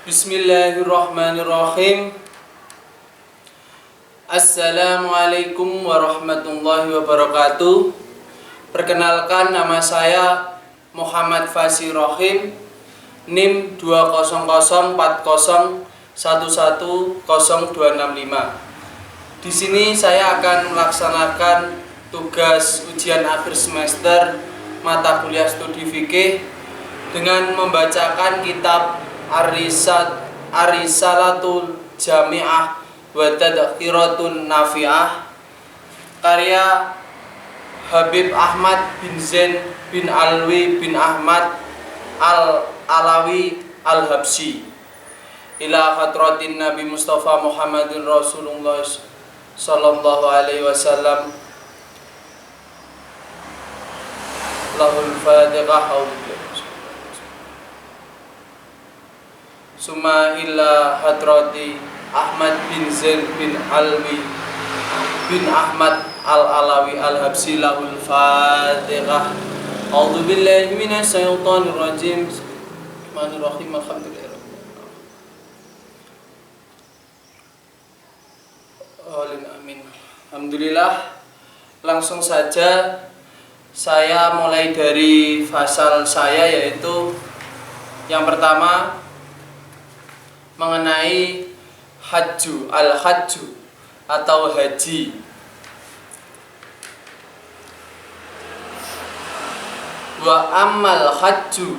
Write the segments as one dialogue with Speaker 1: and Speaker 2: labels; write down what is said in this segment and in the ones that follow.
Speaker 1: Bismillahirrahmanirrahim. Assalamualaikum warahmatullahi wabarakatuh. Perkenalkan, nama saya Muhammad Fasih Rohim, NIM 20040110265. Di sini saya akan melaksanakan tugas ujian akhir semester mata kuliah studi fikih dengan membacakan kitab Ar-Risalatul Jami'ah wa Tadhkiratun Nafi'ah karya Habib Ahmad bin Zain bin Alwi bin Ahmad Al-Alawi Al-Habsyi ila hadratin Nabi Mustafa Muhammadin Rasulullah sallallahu alaihi wasallam. Lahul Fatihah. Summa ila hadrati Ahmad bin Zain bin Alwi bin Ahmad Al-Alawi Al-Habsyi. Lahul Fatihah. A'udzu billahi minasy syaithanir rajim. Bismillahirrahmanirrahim. Alhamdulillah. Amin. Alhamdulillah. Langsung saja saya mulai dari fasal saya, yaitu yang pertama mengenai al-hajju atau haji. Wa ammal hajju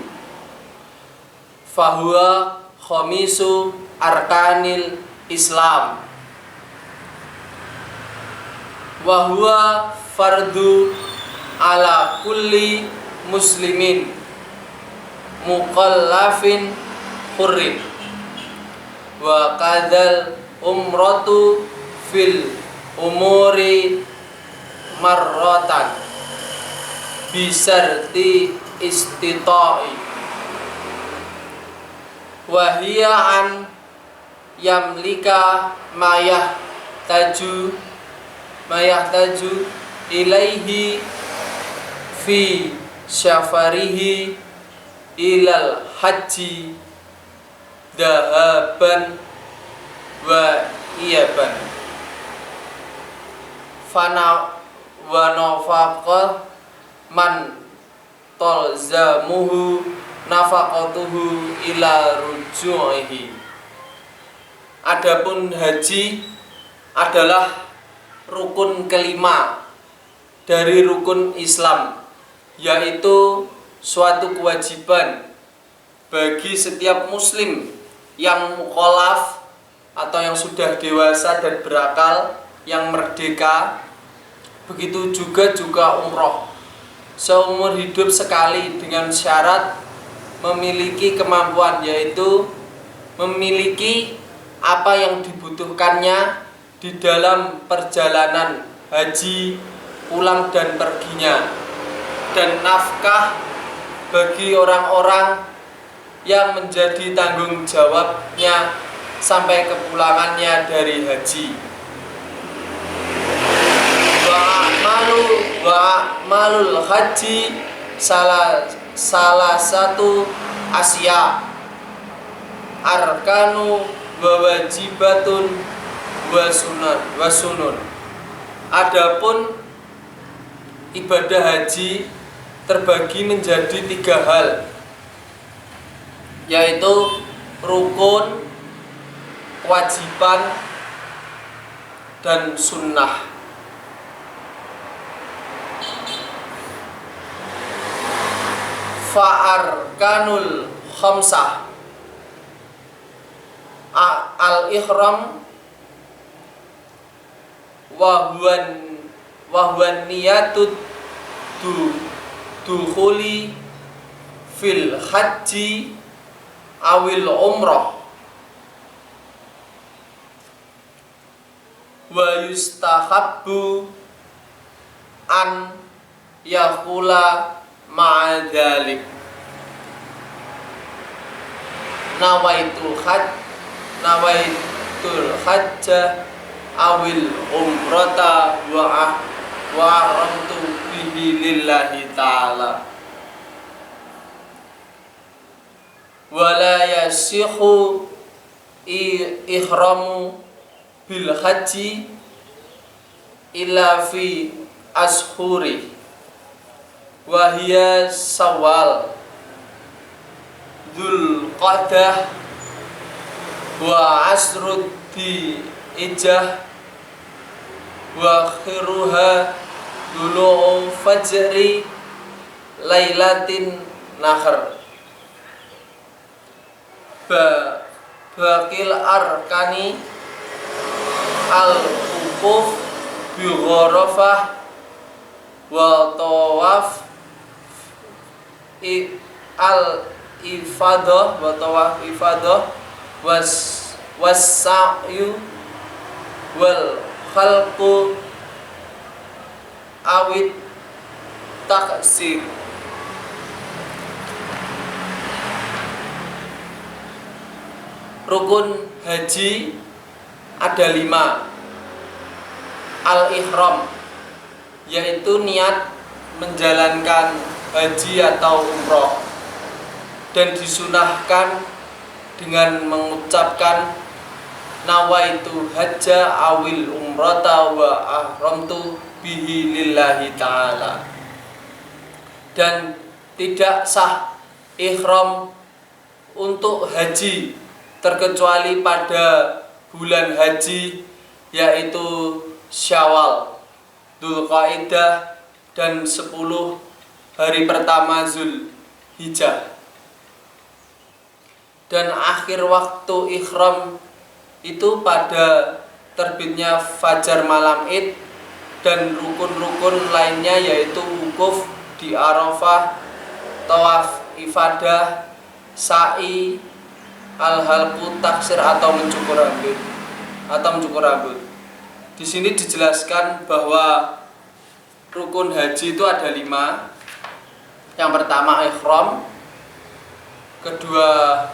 Speaker 1: fahuwa khamisu arkanil Islam wa huwa fardu ala kulli muslimin mukallafin hurrin wa kadal umratu fil umuri marratan bisarti istita'i wa hiya an yamlika taju ilaihi fi syafarihi ilal haji dahaban wa iyaban fana wa nafaqah man talzamuhu nafaqatuhu ila ruju'ihi. Adapun haji adalah rukun kelima dari rukun Islam, yaitu suatu kewajiban bagi setiap muslim yang mukallaf atau yang sudah dewasa dan berakal, yang merdeka. Begitu juga umroh seumur hidup sekali dengan syarat memiliki kemampuan, yaitu memiliki apa yang dibutuhkannya di dalam perjalanan haji pulang dan perginya, dan nafkah bagi orang-orang yang menjadi tanggung jawabnya sampai kepulangannya dari haji. Wa'malul haji salah satu asya arkanu wa wajibatun wa sunun. Adapun ibadah haji terbagi menjadi 3 hal, yaitu rukun, kewajiban, dan sunnah. Fa'arkanul khamsah al-ihram wa huwa niyatut dukhuli fil haji awil umrah wa yustahabbu an yakula ma'adzalik nawaitul hajja awil umrata wa aramtu bihi lillahi ta'ala. Wala yasihu ihramu bil haji illa fi ashuri wa hiya Syawal, Dzulqa'dah wa asrud Dzulhijjah wa akhiruha dulu'u fajri lailatin nahr. Bakil arkani al-wukuf bi gharafah wa tawaf al-ifadah wa tawaf ifadah was sa'yu wal khalqu awit taksir. Rukun haji ada 5. Al-ihram, yaitu niat menjalankan haji atau umroh, dan disunahkan dengan mengucapkan nawaitu hajja awil umrata wa ahramtu bihi lillahi ta'ala. Dan tidak sah ihram untuk haji terkecuali pada bulan haji, yaitu Syawal, Dzulqa'dah, dan 10 hari pertama Dzulhijjah. Dan akhir waktu ihram itu pada terbitnya fajar malam Id, dan rukun-rukun lainnya yaitu wukuf di Arafah, tawaf ifadah, sa'i, al-halqu taksir atau mencukur rambut. Di sini dijelaskan bahwa rukun haji itu ada 5. Yang pertama ihram, kedua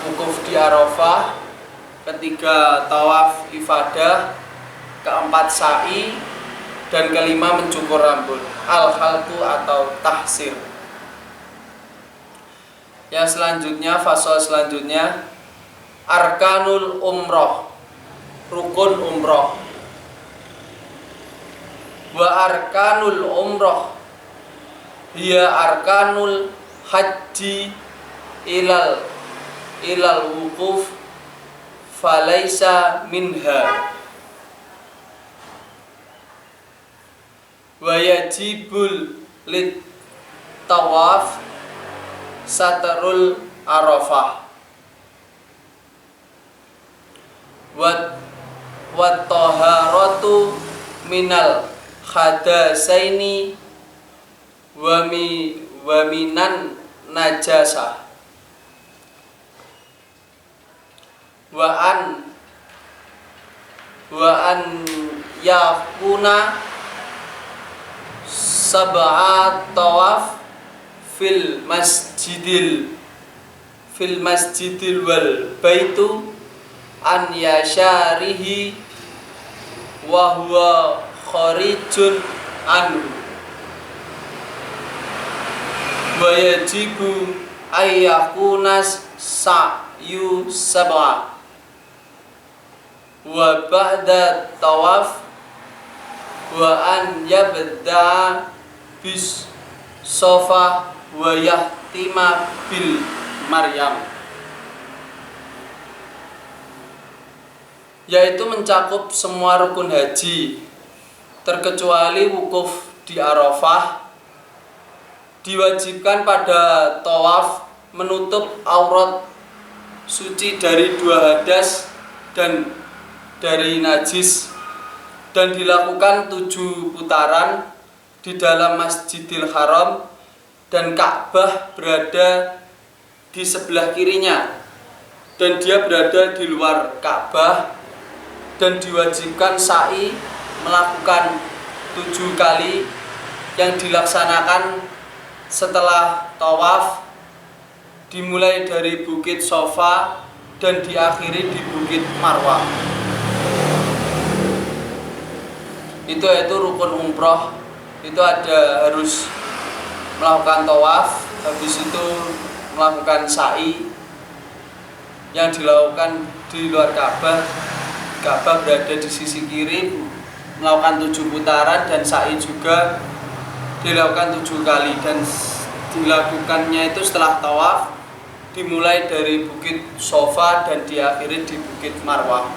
Speaker 1: wukuf di Arafah, ketiga tawaf ifadah, keempat sa'i, dan kelima mencukur rambut, al-halqu atau tahsir. Yang selanjutnya, fasal selanjutnya, arkanul umroh, rukun umroh. Wa arkanul umroh hiya arkanul haji ilal wukuf falaisa minha wa yajibul lit tawaf satarul arafah wa taharatu minal hadasaini wa minan najasah wa an yakuna sab'at tawaf fil masjidil wal baitu an yasharihi wa huwa kharijun anhu wa yajibu ayyakunas sa'yu sab'a wa ba'da tawaf wa an yabda bis sofa wa yahtima bil maryam, yaitu mencakup semua rukun haji terkecuali wukuf di Arafah. Diwajibkan pada tawaf menutup aurat suci dari 2 hadas dan dari najis, dan dilakukan 7 putaran di dalam Masjidil Haram, dan Ka'bah berada di sebelah kirinya dan dia berada di luar Ka'bah, dan diwajibkan sa'i melakukan 7 kali yang dilaksanakan setelah tawaf, dimulai dari Bukit Sofa dan diakhiri di Bukit Marwah. Itu yaitu rukun umroh. Itu harus melakukan tawaf, habis itu melakukan sa'i, yang dilakukan di luar Ka'bah. Ka'bah berada di sisi kiri, melakukan 7 putaran, dan sa'i juga dilakukan 7 kali, dan dilakukannya itu setelah tawaf, dimulai dari Bukit Sofa dan diakhiri di Bukit Marwah.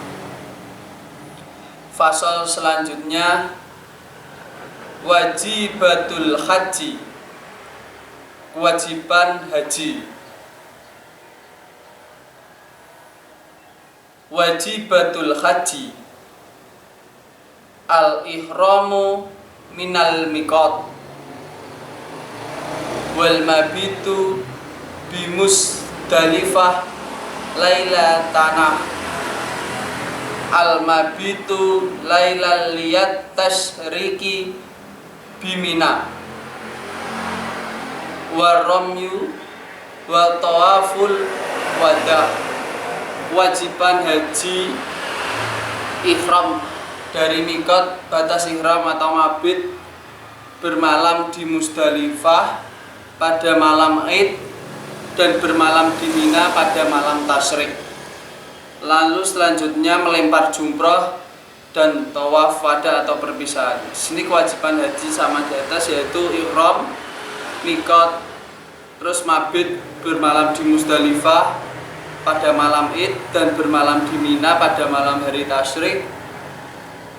Speaker 1: Fasal selanjutnya, wajibatul haji, kewajiban haji. Wajibatul haji al-ihramu minal miqat wal mabitu bimusdalifah laila tanah al mabitu lailal liyat tashriki bimina warramyu wa tawaful wada. Kewajiban haji ihram dari mikot batas ihram atau mabit, bermalam di Musdalifah pada malam Id dan bermalam di Mina pada malam tasyrik. Lalu selanjutnya melempar jumroh dan tawaf wada atau perpisahan. Sini kewajiban haji sama di atas, yaitu ihram, mikot, terus mabit, bermalam di Musdalifah pada malam Id dan bermalam di Mina pada malam hari tasyrik,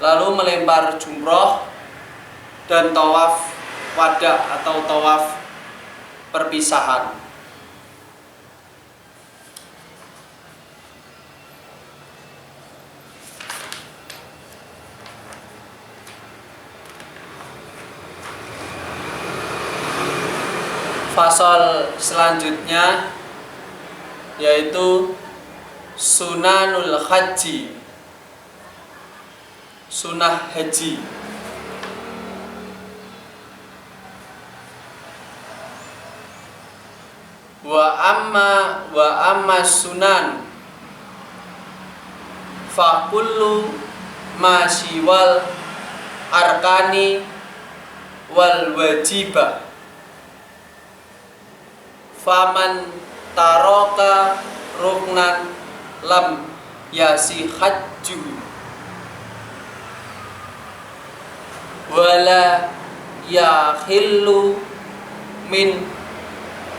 Speaker 1: lalu melempar jumroh dan tawaf wada atau tawaf perpisahan. Fasal selanjutnya yaitu sunanul haji, sunnah haji. Wa amma sunan fa kullu ma siwal arkani wal wajibah faman taraka ruknan lam yasi hajjuhu wala yakhillu min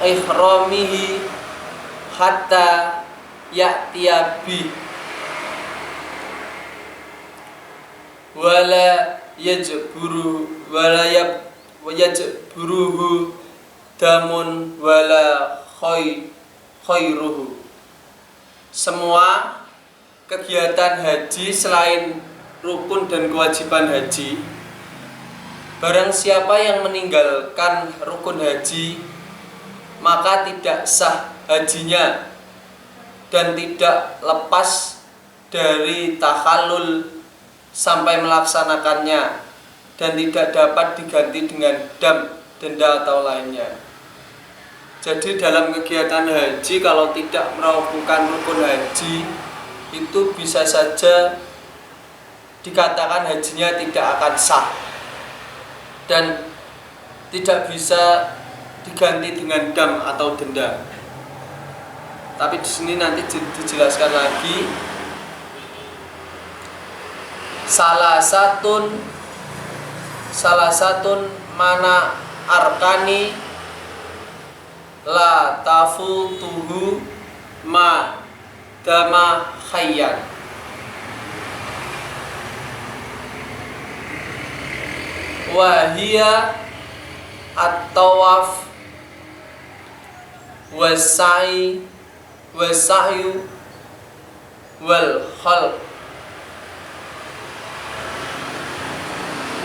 Speaker 1: ihramihi hatta ya'tiya bi wala yajburuhu damun wala khairuhu. Semua kegiatan haji selain rukun dan kewajiban haji, barang siapa yang meninggalkan rukun haji, maka tidak sah hajinya dan tidak lepas dari takhallul sampai melaksanakannya, dan tidak dapat diganti dengan denda atau lainnya. Jadi dalam kegiatan haji, kalau tidak melakukan rukun haji, itu bisa saja dikatakan hajinya tidak akan sah dan tidak bisa diganti dengan dam atau denda. Tapi di sini nanti dijelaskan lagi. Salah satun mana arkani la tafutuhu ma dama khayyan. Wahia at-tawaf wasai wasa'yu wal khalq.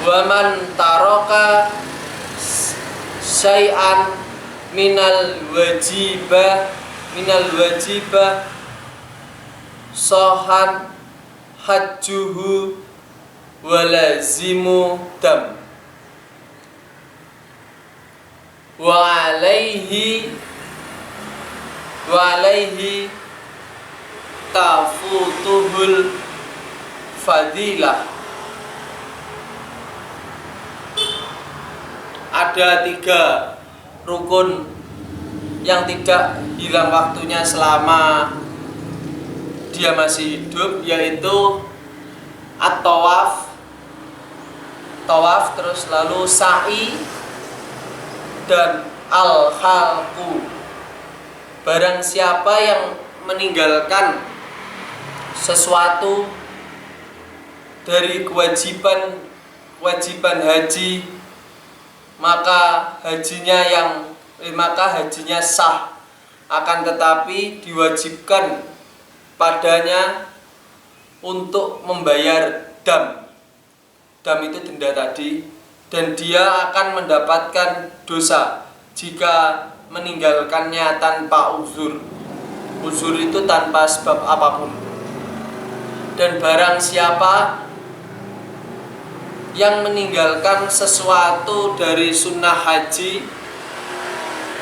Speaker 1: Wa man taraka syai'an minal wajibah sohan hajjuhu walazimu dam wa alaihi tafutuhul fadilah. Ada 3 rukun yang tidak hilang waktunya selama dia masih hidup, yaitu at-tawaf, tawaf, terus lalu sa'i dan al-khalqu. Barang siapa yang meninggalkan sesuatu dari kewajiban haji, maka hajinya sah, akan tetapi diwajibkan padanya untuk membayar dam itu denda tadi, dan dia akan mendapatkan dosa jika meninggalkannya tanpa uzur itu tanpa sebab apapun. Dan barang siapa yang meninggalkan sesuatu dari sunnah haji,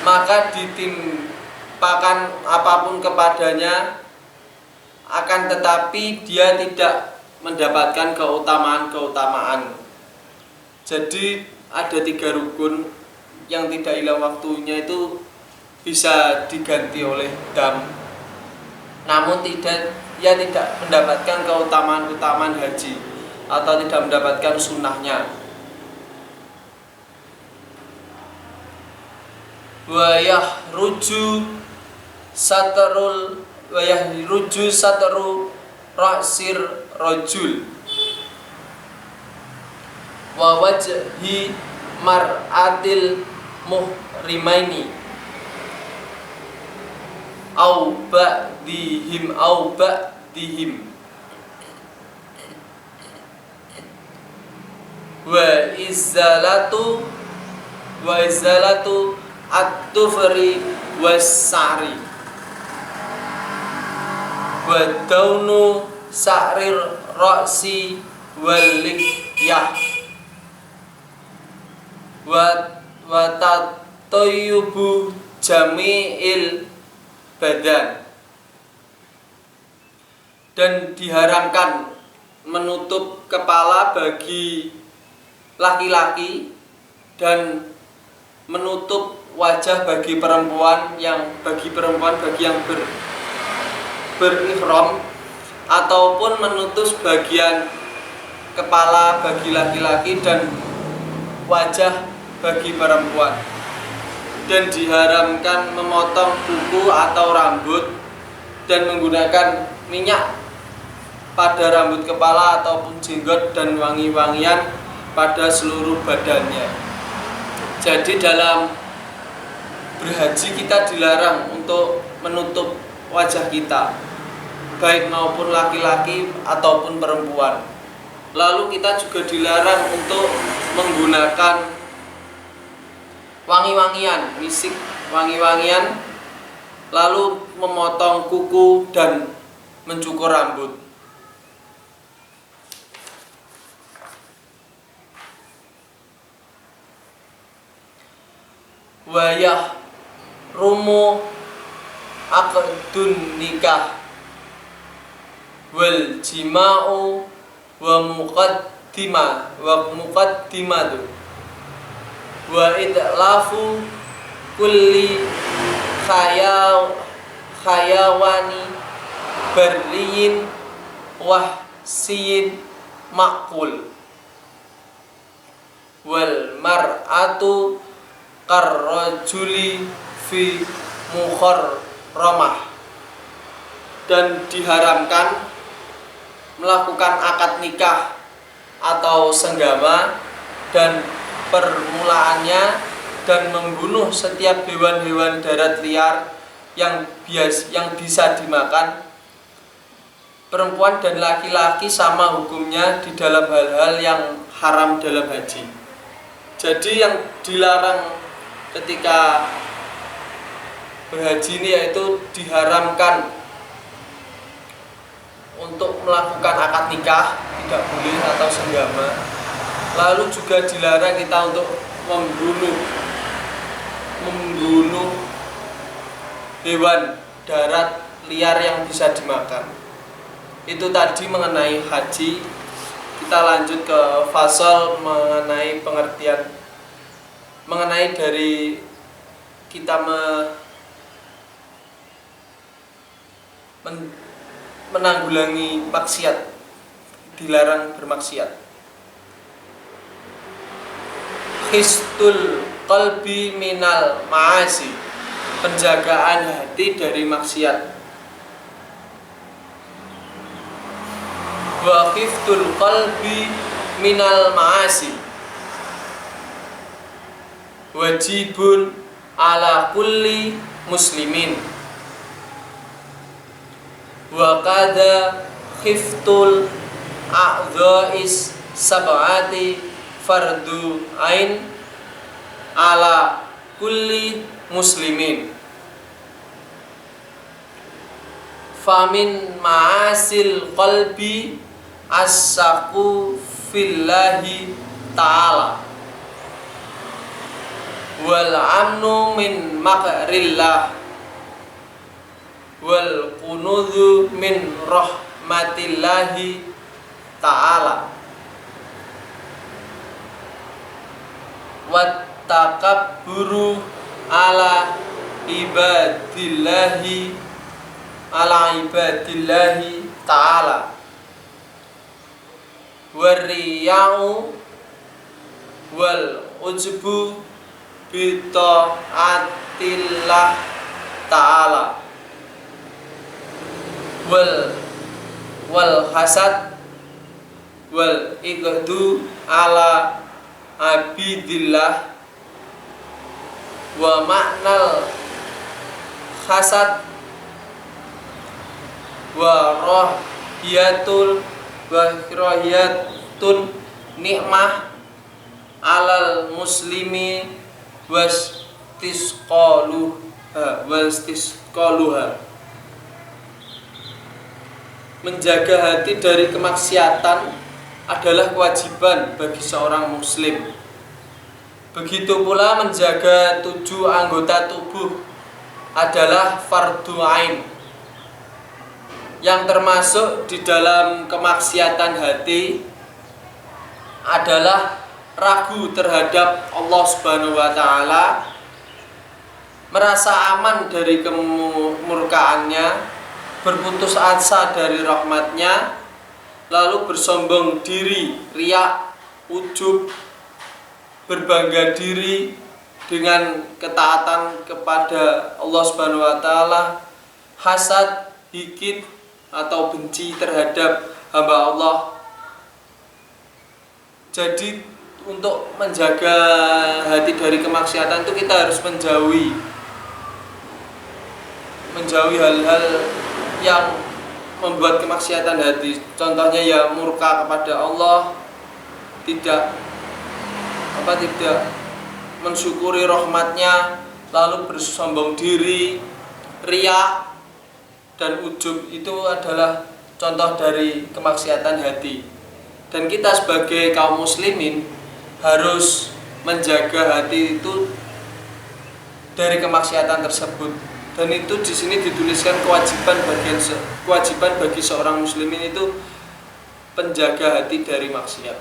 Speaker 1: maka ditimpakan apapun kepadanya, akan tetapi dia tidak mendapatkan keutamaan. Jadi ada 3 rukun yang tidak hilang waktunya itu bisa diganti oleh dam, namun dia tidak mendapatkan keutamaan haji atau tidak mendapatkan sunnahnya. Wa yahruju satru ra'sir rajul wa wajhi mar'atil muhrimaini au ba'dihim wa izalatu at-tufri was-sa'ri wa daunu sa'rir ra'si wal lihyah wa tatayyubu jami'il badan. Dan diharamkan menutup kepala bagi laki-laki dan menutup wajah bagi perempuan yang berihram, ataupun menutup bagian kepala bagi laki-laki dan wajah bagi perempuan. Dan diharamkan memotong kuku atau rambut dan menggunakan minyak pada rambut kepala ataupun jenggot dan wangi-wangian pada seluruh badannya. Jadi dalam berhaji kita dilarang untuk menutup wajah kita, baik maupun laki-laki ataupun perempuan. Lalu kita juga dilarang untuk menggunakan wangi-wangian, misik wangi-wangian, lalu memotong kuku dan mencukur rambut. Wayah rumu aqdun nikah wal jima'u wa muqaddimatu wa idlafu kulli khayawani barriyin wahsiyin ma'kul wal mar'atu karrajuli fi mukharramah. Dan diharamkan melakukan akad nikah atau senggama dan permulaannya dan membunuh setiap hewan-hewan darat liar yang bisa dimakan. Perempuan dan laki-laki sama hukumnya di dalam hal-hal yang haram dalam haji. Jadi yang dilarang ketika berhaji ini yaitu diharamkan untuk melakukan akad nikah, tidak boleh, atau senggama. Lalu juga dilarang kita untuk membunuh hewan darat liar yang bisa dimakan. Itu tadi mengenai haji. Kita lanjut ke fasal mengenai pengertian, mengenai dari kita menanggulangi maksiat, dilarang bermaksiat. Histul qalbi minal ma'asi, penjagaan hati dari maksiat. Wa hiftul qalbi minal ma'asi wajibun ala kulli muslimin. Wa kada khiftul a'dha'is sab'ati fardu ain ala kulli muslimin. Famin ma'asil qalbi as-saku fillahi ta'ala wal amnu min makrillah wal qunudhu min rahmatillahi ta'ala wat takabburu ala ibadillahi ta'ala warriya'u wal ujbu bita'atillah ta'ala wal hasad wal igdu ala abidillah. Wa ma'nal hasad wa rohiyatul wa rohiyatun nikmah alal muslimi wastisqaluha. Menjaga hati dari kemaksiatan adalah kewajiban bagi seorang muslim. Begitu pula menjaga 7 anggota tubuh adalah fardu ain. Yang termasuk di dalam kemaksiatan hati adalah ragu terhadap Allah Subhanahu wa taala, merasa aman dari kemurkaannya, berputus asa dari rahmatnya, lalu bersombong diri, riya, ujub, berbangga diri dengan ketaatan kepada Allah Subhanahu wa taala, hasad, hikid atau benci terhadap hamba Allah. Jadi untuk menjaga hati dari kemaksiatan itu kita harus menjauhi hal-hal yang membuat kemaksiatan hati. Contohnya ya murka kepada Allah, tidak mensyukuri rahmatnya, lalu bersombong diri, riya dan ujub. Itu adalah contoh dari kemaksiatan hati. Dan kita sebagai kaum muslimin harus menjaga hati itu dari kemaksiatan tersebut. Dan itu di sini dituliskan kewajiban bagi seorang muslimin itu penjaga hati dari maksiat.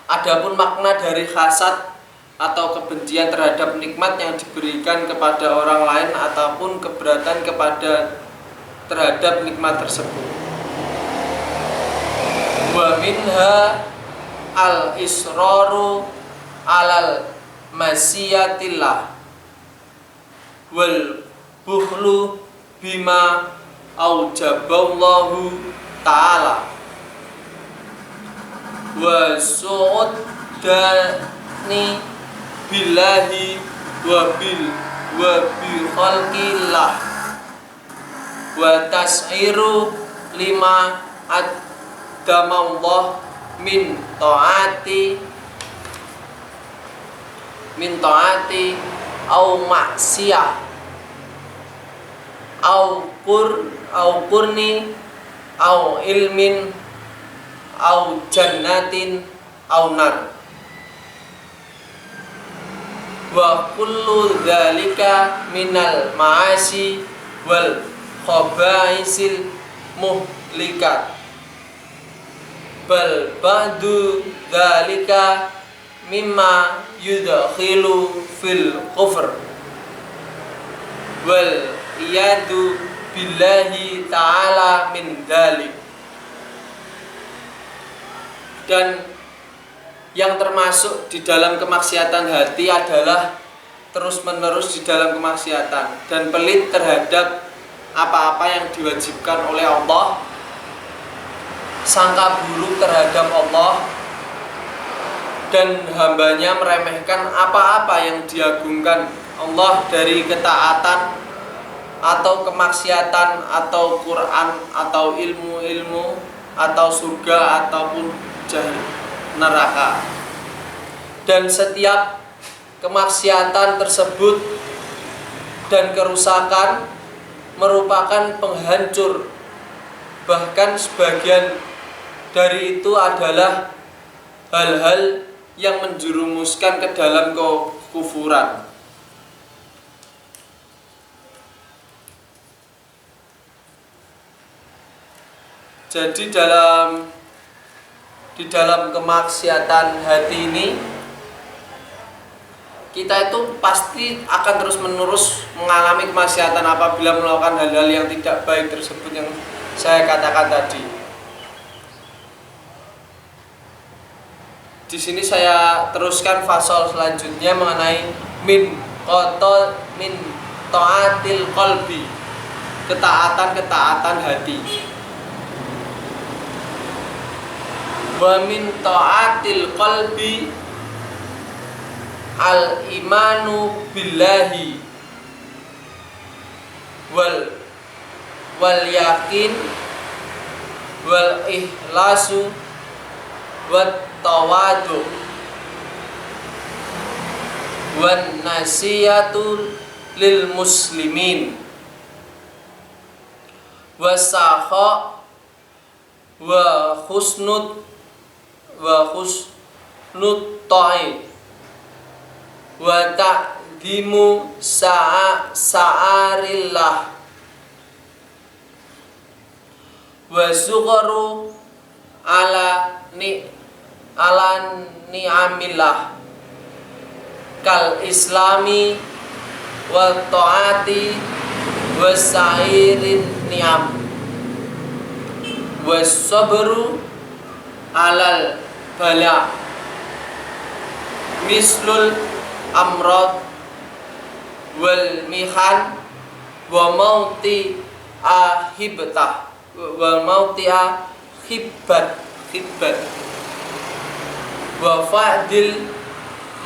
Speaker 1: Adapun makna dari hasad atau kebencian terhadap nikmat yang diberikan kepada orang lain ataupun keberatan terhadap nikmat tersebut. Wa minha al-israru alal masyiatillah wal bukhlu bima aujaballahu ta'ala wa su'udani billahi wa bi khalqillah wa tas'iru lima addamallah min ta'ati au maksiyah au qurni au ilmin au jannatin au nar wa kullu dzalika minal ma'asi wal khabaisil muhlikat bal ba'du dzalika mimma yudkhilu fil kufr wal iyadu billahi ta'ala min dzalik. Dan yang termasuk di dalam kemaksiatan hati adalah terus-menerus di dalam kemaksiatan dan pelit terhadap apa-apa yang diwajibkan oleh Allah, sangka buruk terhadap Allah, dan hambanya meremehkan apa-apa yang diagungkan Allah dari ketaatan atau kemaksiatan atau Quran atau ilmu-ilmu atau surga ataupun neraka. Dan setiap kemaksiatan tersebut dan kerusakan merupakan penghancur. Bahkan sebagian dari itu adalah hal-hal yang menjerumuskan ke dalam kekufuran. Jadi di dalam kemaksiatan hati ini kita itu pasti akan terus-menerus mengalami kemaksiatan apabila melakukan hal-hal yang tidak baik tersebut yang saya katakan tadi. Di sini saya teruskan fasal selanjutnya mengenai min taatil qalbi, ketaatan hati. Wa min taatil qalbi al imanu billahi wal yakin wal ikhlasu wat tawadu wan nasiyatu lil muslimin wasakha wa husnud ta'i wa ta'dimu sa'arillah wa syukru ala ni'amillah kal islami wa ta'ati wa sa'irin ni'am wa sabru alal bala mislul amrad wal mihan wa mauti ahibtah wa mauti ahibbat wa fa'dil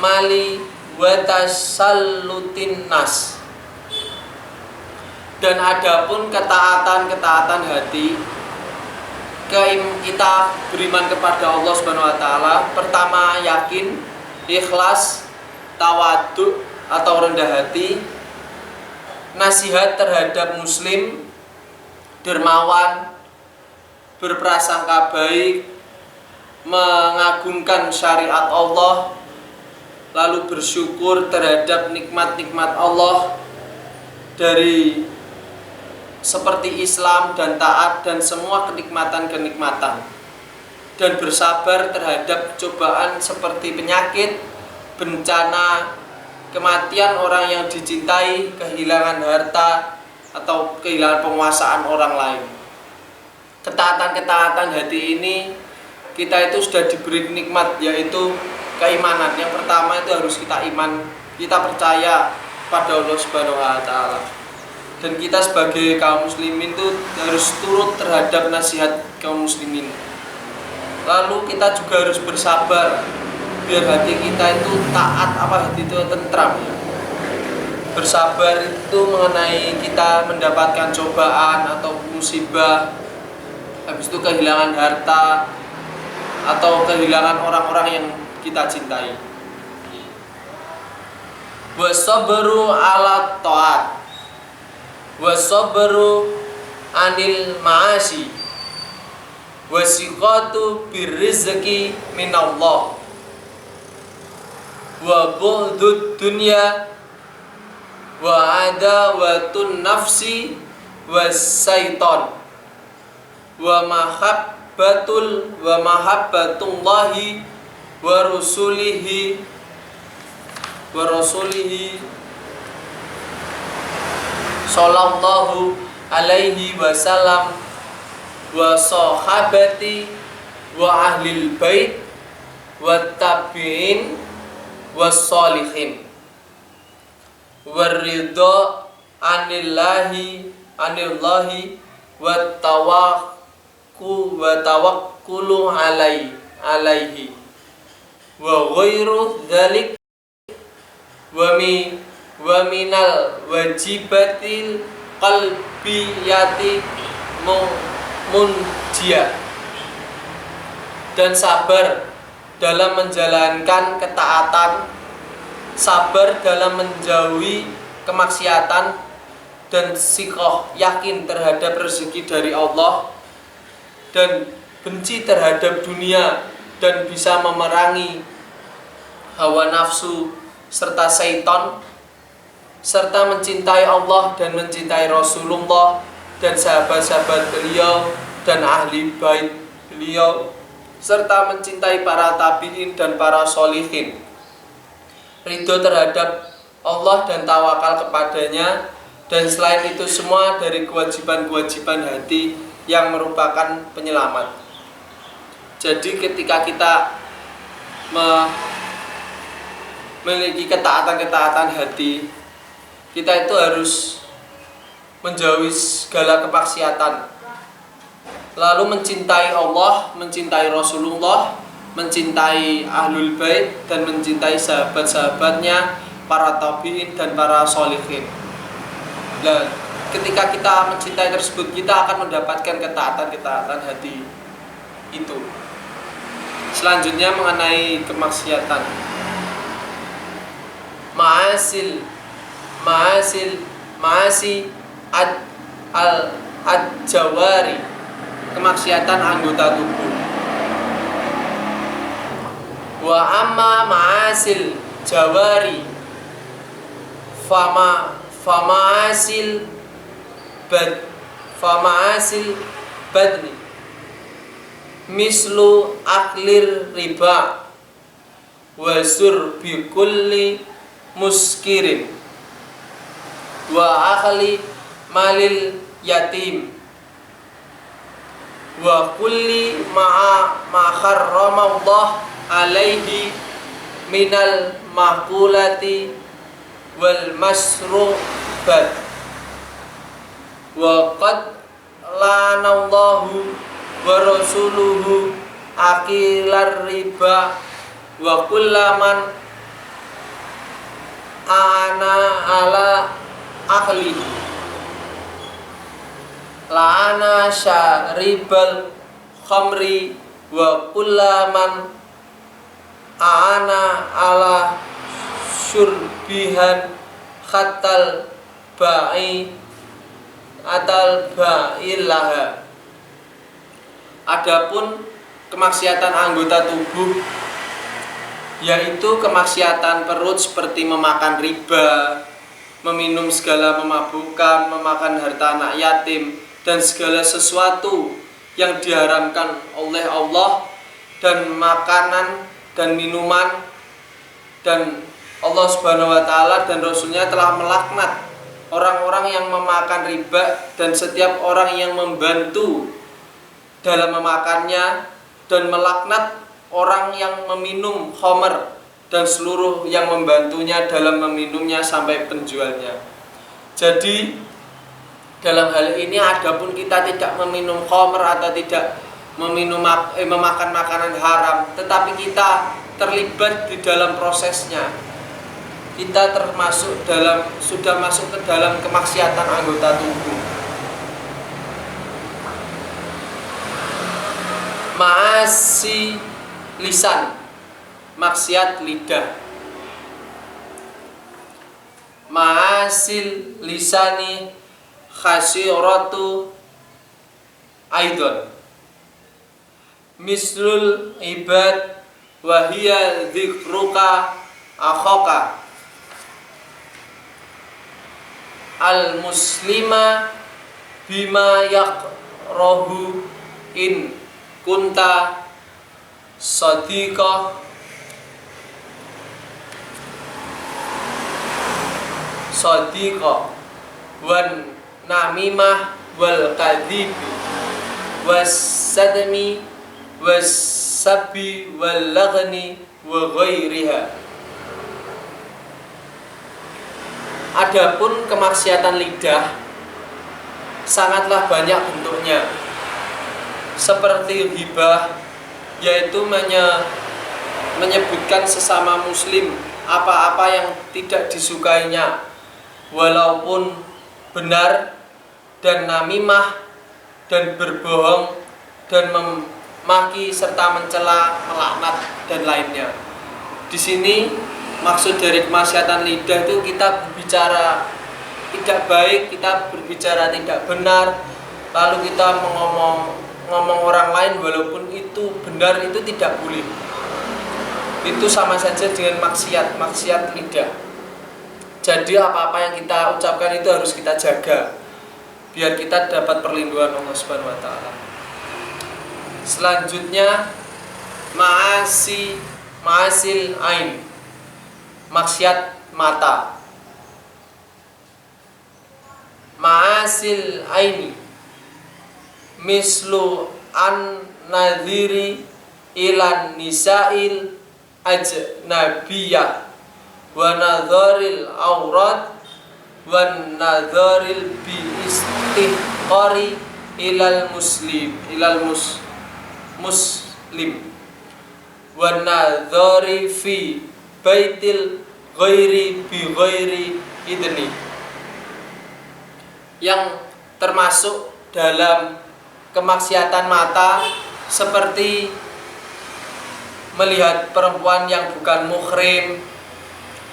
Speaker 1: mali wa tasallutin nas. Dan adapun ketaatan hati, kita beriman kepada Allah Subhanahu wa taala, pertama yakin, ikhlas, tawadhu atau rendah hati, nasihat terhadap muslim, dermawan, berprasangka baik, mengagungkan syariat Allah, lalu bersyukur terhadap nikmat-nikmat Allah dari seperti Islam dan taat dan semua kenikmatan-kenikmatan, dan bersabar terhadap cobaan seperti penyakit, bencana, kematian orang yang dicintai, kehilangan harta atau kehilangan penguasaan orang lain. Ketaatan hati ini kita itu sudah diberi nikmat, yaitu keimanan. Yang pertama itu harus kita iman, kita percaya pada Allah Subhanahu wa taala. Dan kita sebagai kaum muslimin itu harus turut terhadap nasihat kaum muslimin. Lalu kita juga harus bersabar biar hati kita itu taat, hati itu tentram ya. Bersabar itu mengenai kita mendapatkan cobaan atau musibah, habis itu kehilangan harta atau kehilangan orang-orang yang kita cintai. Wasabru ala ta'at wasabru anil ma'asi wasiqatu birrizqi minallah wa bu'dud dunya wa adawatun nafsi wasyaiton wa mahabbatullahi wa rasulihi sallallahu alaihi wasallam wa sahabati wa ahlil bait wa tabi'in wa sholihin waridho anillahi wa tawakkulu alaihi wa ghairu dzalik wa minal wajibatil qalbiyati munjia, dan sabar dalam menjalankan ketaatan, sabar dalam menjauhi kemaksiatan, dan sikoh yakin terhadap rezeki dari Allah, dan benci terhadap dunia dan bisa memerangi hawa nafsu serta syaitan, serta mencintai Allah dan mencintai Rasulullah dan sahabat-sahabat beliau dan ahli bait beliau, serta mencintai para tabi'in dan para sholihin, ridho terhadap Allah dan tawakal kepadanya, dan selain itu semua dari kewajiban-kewajiban hati yang merupakan penyelamat. Jadi ketika kita memiliki ketaatan-ketaatan hati, kita itu harus menjauhi segala kemaksiatan, lalu mencintai Allah, mencintai Rasulullah, mencintai ahlul bait, dan mencintai sahabat-sahabatnya, para tabi'in dan para sholihin. Dan ketika kita mencintai tersebut, kita akan mendapatkan ketaatan-ketaatan hati itu. Selanjutnya mengenai kemaksiatan, maasi al-jawari, kemaksiatan anggota tubuh. Wa amma ma'asil jawari fama'asil badni mislu aklir riba wa surbi kulli muskirin wa akhli malil yatim wa kulli ma harramallah alaihi minal maqulati wal masrubat wa qad lanallahu wa rasuluhu akilar riba wa kullaman ana ala akhlihi la'ana syaribal khamri wa kullaman ana ala syurbihan khatal ba'ilaha. Adapun kemaksiatan anggota tubuh, yaitu kemaksiatan perut seperti memakan riba, meminum segala memabukkan, memakan harta anak yatim, dan segala sesuatu yang diharamkan oleh Allah, dan makanan dan minuman, dan Allah Subhanahu wa Ta'ala dan Rasulnya telah melaknat orang-orang yang memakan riba dan setiap orang yang membantu dalam memakannya, dan melaknat orang yang meminum khamr dan seluruh yang membantunya dalam meminumnya sampai penjualnya. Jadi dalam hal ini, adapun kita tidak meminum khamr atau tidak memakan makanan haram, tetapi kita terlibat di dalam prosesnya, kita sudah masuk ke dalam kemaksiatan anggota tubuh. Maasi lisan, maksiat lidah. Maasil lisani khasiratu aidon mislul ibad wahia dzikruka akhaka al muslima bima yakrahu in kunta sadiqah wan namimah wal kadhib was sadmi was sabi wal laghni wa ghairiha. Adapun kemaksiatan lidah sangatlah banyak bentuknya, seperti ghibah, yaitu menyebutkan sesama muslim apa-apa yang tidak disukainya walaupun benar, dan namimah, dan berbohong, dan memaki serta mencela, melaknat, dan lainnya. Di sini maksud dari kemaksiatan lidah itu kita berbicara tidak baik, kita berbicara tidak benar, lalu kita ngomong orang lain walaupun itu benar, itu tidak boleh. Itu sama saja dengan maksiat lidah. Jadi apa-apa yang kita ucapkan itu harus kita jaga biar kita dapat perlindungan Allah Subhanahu wa taala. Selanjutnya ma'asil ain, maksiat mata. Ma'asil aini mislu an nadhiri ilan nisail ajnabiyah wa nadharil aurat wa nadharil bi istihqari ilal muslim wa nadhari fi baitil ghairi bi ghairi idni, yang termasuk dalam kemaksiatan mata seperti melihat perempuan yang bukan muhrim,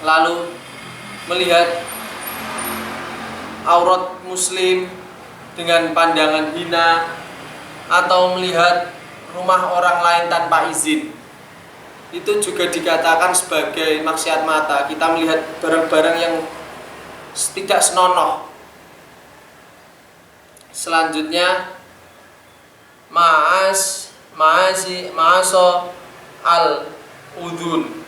Speaker 1: lalu melihat aurat muslim dengan pandangan hina, atau melihat rumah orang lain tanpa izin. Itu juga dikatakan sebagai maksiat mata. Kita melihat barang-barang yang tidak senonoh. Selanjutnya ma'aso al-udhun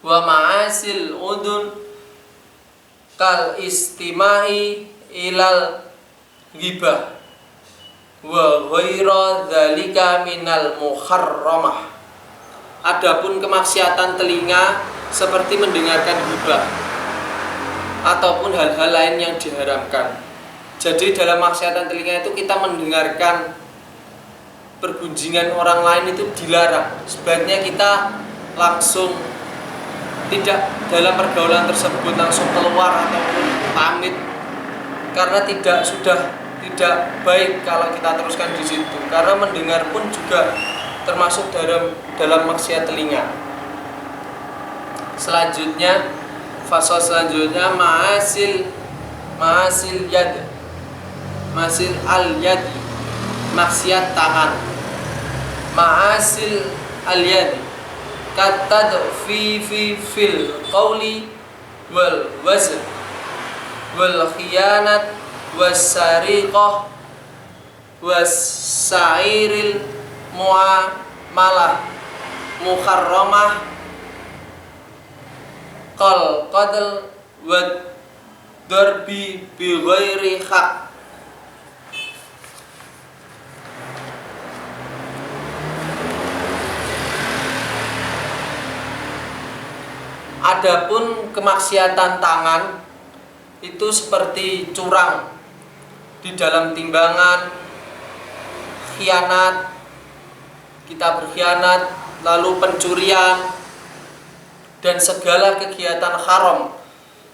Speaker 1: wa ma'asil udhun kal istimai ilal ghibah wa ghaira dzalika minal muharramah. Adapun kemaksiatan telinga seperti mendengarkan ghibah ataupun hal-hal lain yang diharamkan. Jadi dalam maksiatan telinga itu kita mendengarkan pergunjingan orang lain itu dilarang. Sebaiknya kita langsung tidak dalam pergaulan tersebut langsung keluar ataupun pamit, karena tidak baik kalau kita teruskan di situ, karena mendengar pun juga termasuk dalam maksiat telinga. Selanjutnya fase selanjutnya ma'asil yad, ma'asil al yad, maksiat tangan. Ma'asil al yad katadfi fil qawli wal wazn wal khiyanat wasariqah wasairil muamalah muharramah qal qadl wa darbi bi ghairi haq. Adapun kemaksiatan tangan itu seperti curang di dalam timbangan, khianat, kita berkhianat, lalu pencurian, dan segala kegiatan haram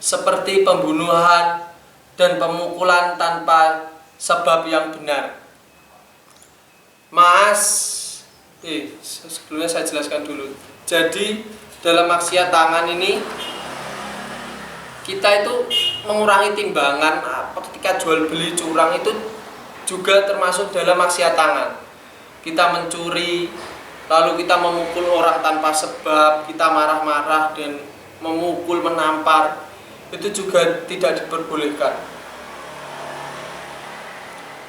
Speaker 1: seperti pembunuhan dan pemukulan tanpa sebab yang benar. Sebelumnya saya jelaskan dulu. Jadi dalam maksiat tangan ini kita itu mengurangi timbangan. Ketika jual beli curang itu juga termasuk dalam maksiat tangan. Kita mencuri, lalu kita memukul orang tanpa sebab, kita marah-marah dan memukul, menampar, itu juga tidak diperbolehkan.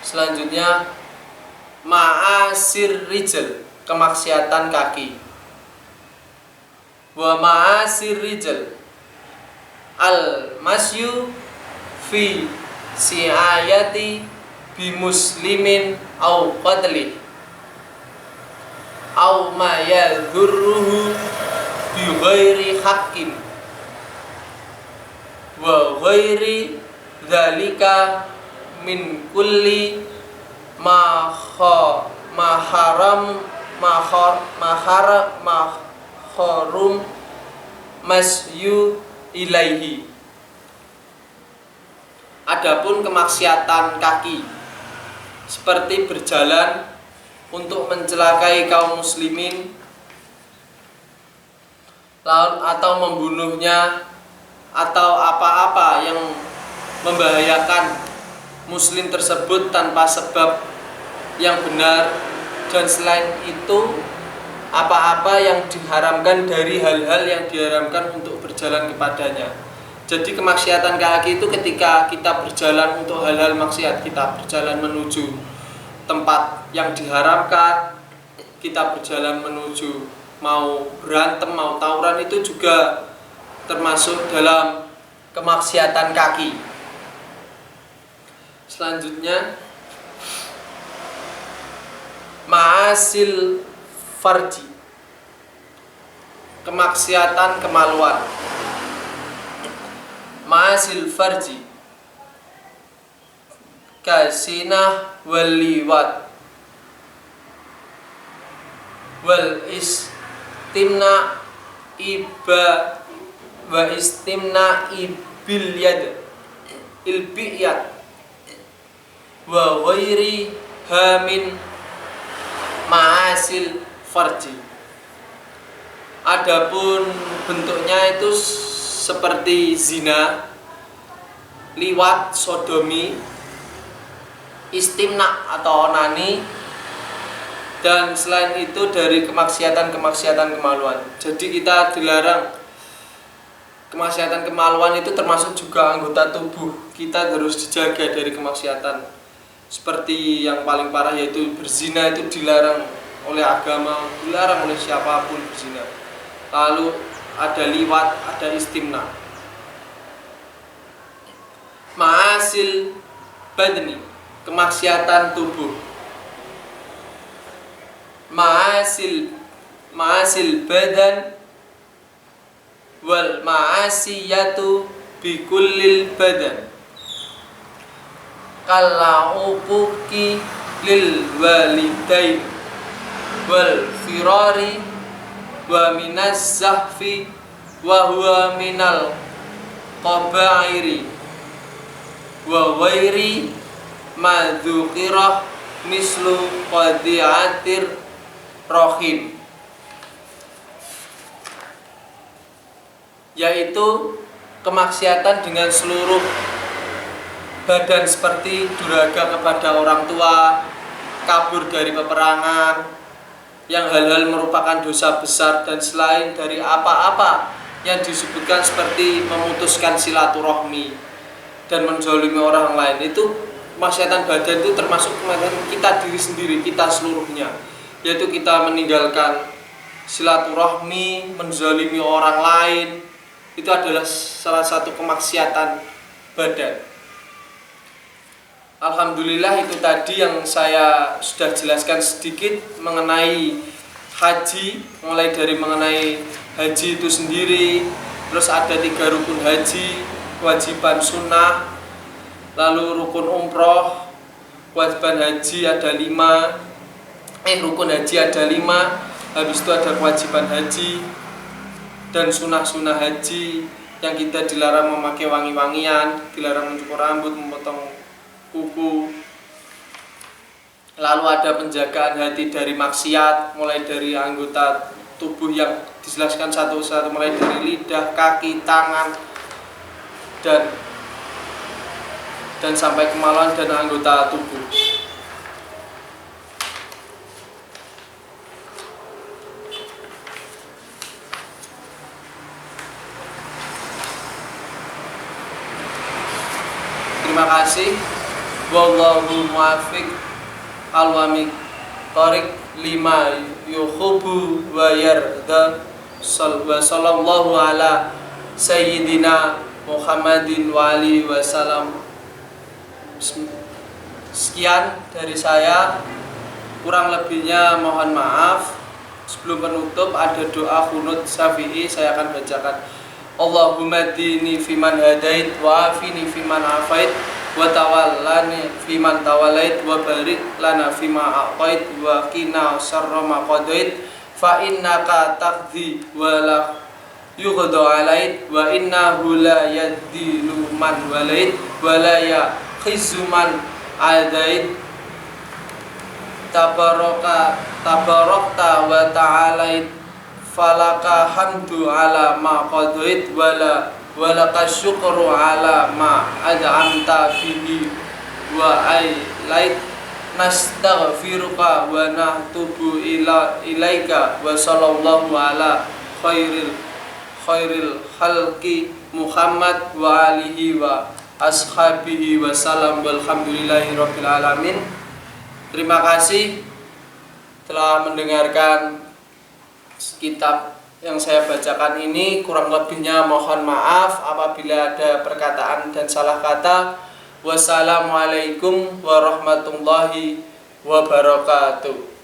Speaker 1: Selanjutnya ma'asir rijal, kemaksiatan kaki. Wa ma'asir rijal al masyu fi si'ayati bimuslimin au qatli au ma yadhurruhu bi ghairi haqqin wa ghairi dzalika min kulli maharum masyu ilaihi. Adapun kemaksiatan kaki seperti berjalan untuk mencelakai kaum muslimin atau membunuhnya atau apa-apa yang membahayakan muslim tersebut tanpa sebab yang benar, dan selain itu apa-apa yang diharamkan dari hal-hal yang diharamkan untuk berjalan kepadanya. Jadi kemaksiatan kaki itu ketika kita berjalan untuk hal-hal maksiat, kita berjalan menuju tempat yang diharamkan, kita berjalan menuju mau berantem, mau tawuran, itu juga termasuk dalam kemaksiatan kaki. Selanjutnya ma'asil farji, kemaksiatan kemaluan. Ma'asil farji kasinah wal liwat wal istimna ibil yad ilbiyat wa ghairi hamin ma'asil farji. Adapun bentuknya itu seperti zina, liwat, sodomi, istimna atau onani, dan selain itu dari kemaksiatan kemaluan. Jadi kita dilarang. Kemaksiatan kemaluan itu termasuk juga anggota tubuh. Kita harus dijaga dari kemaksiatan. Seperti yang paling parah yaitu berzina, itu dilarang oleh agama, dilarang oleh siapapun berzina. Lalu ada liwat, ada istimna. Ma'asil badni, kemaksiatan tubuh. Ma'asil badan wal ma'asiyatu bikullil badan kalauquki lil walidain wal firari wa minaz zahfi wa huwa minal qabairi wa ghairi madzukirah mislu qadi'atir rohim, yaitu kemaksiatan dengan seluruh badan seperti durhaka kepada orang tua, kabur dari peperangan, yang hal-hal merupakan dosa besar, dan selain dari apa-apa yang disebutkan seperti memutuskan silaturahmi dan menzalimi orang lain. Itu kemaksiatan badan itu termasuk kemaksiatan kita diri sendiri, kita seluruhnya, yaitu kita meninggalkan silaturahmi, menzalimi orang lain. Itu adalah salah satu kemaksiatan badan. Alhamdulillah, itu tadi yang saya sudah jelaskan sedikit mengenai haji, mulai dari mengenai haji itu sendiri, terus ada 3 rukun haji, kewajiban sunnah, lalu rukun umroh, kewajiban haji ada 5, rukun haji ada 5, habis itu ada kewajiban haji dan sunnah-sunnah haji, yang kita dilarang memakai wangi-wangian, dilarang mencukur rambut, memotong kuku. Lalu ada penjagaan hati dari maksiat, mulai dari anggota tubuh yang dijelaskan satu-satu, mulai dari lidah, kaki, tangan, dan sampai kemaluan dan anggota tubuh. Terima kasih. Wallahu muwaffiq alwami tariq lima yuhibbu wa yarda. Sallallahu ala sayyidina Muhammadin wa alihi wasallam. Sekian dari saya, kurang lebihnya mohon maaf. Sebelum penutup ada doa qunut Syafi'i, saya akan bacakan. Allahumma dini fiman hadait wa afini fiman afait wa tawallani fiman tawallait wa barik lana fima a'tait wa qina syarra ma qadait fa innaka taqdi wa la yuqda alait wa innahu la yadillu man walait wa la yakhizu man adait tabarakta wa ta'alait falaka hamdu ala ma qadait walaka syukru ala ma ad'amta bihi wa ailait nastaghfiruka wa natubu ilaika wa sallallahu ala khairil khalqi Muhammad wa alihi wa ashabihi wa salam walhamdulillahi rabbil alamin. Terima kasih telah mendengarkan kitab yang saya bacakan ini. Kurang lebihnya mohon maaf apabila ada perkataan dan salah kata. Wassalamualaikum warahmatullahi wabarakatuh.